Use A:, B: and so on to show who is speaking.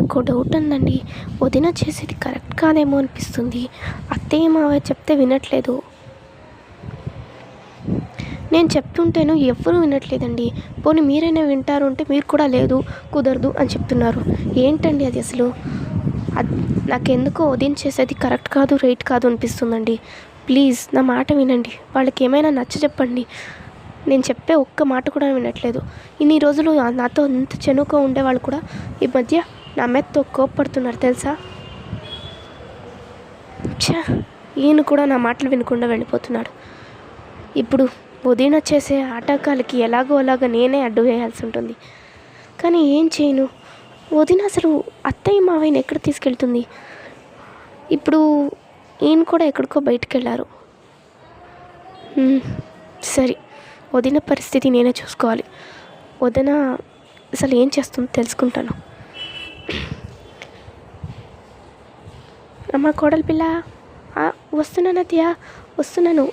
A: నాకు డౌట్ ఉందండి. వదిన చేసేది కరెక్ట్ కాదేమో అనిపిస్తుంది. అత్తయ్య మావయ్య చెప్తే వినట్లేదు. నేను చెప్తుంటేను ఎవ్వరూ వినట్లేదండి. పోనీ మీరైనా వింటారు అంటే మీరు కూడా లేదు, కుదరదు అని చెప్తున్నారు. ఏంటండి అది అసలు? నాకెందుకో వదిన చేసేది కరెక్ట్ కాదు, రైట్ కాదు అనిపిస్తుందండి. ప్లీజ్ నా మాట వినండి. వాళ్ళకి ఏమైనా నచ్చ చెప్పండి. నేను చెప్పే ఒక్క మాట కూడా వినట్లేదు. ఇన్ని రోజులు నాతో ఎంత చనువుగా ఉండేవాళ్ళు కూడా ఈ మధ్య నా మెత్తో కోప్పడుతున్నారు తెలుసా? ఈయన కూడా నా మాటలు వినకుండా వెళ్ళిపోతున్నాడు. ఇప్పుడు వదిన చేసే ఆటంకాలకి ఎలాగో అలాగా నేనే అడ్డు వేయాల్సి ఉంటుంది. కానీ ఏం చేయను. వదిన అసలు అత్తయ్య మావయ్యని ఎక్కడ తీసుకెళ్తుంది? ఇప్పుడు ఈయన కూడా ఎక్కడికో బయటికి వెళ్ళారు. సరే, వదిన పరిస్థితి నేనే చూసుకోవాలి. వదిన అసలు ఏం చేస్తుందో తెలుసుకుంటాను. అమ్మ కోడలి పిల్ల, వస్తున్నాను అత్తయ్య, వస్తున్నాను.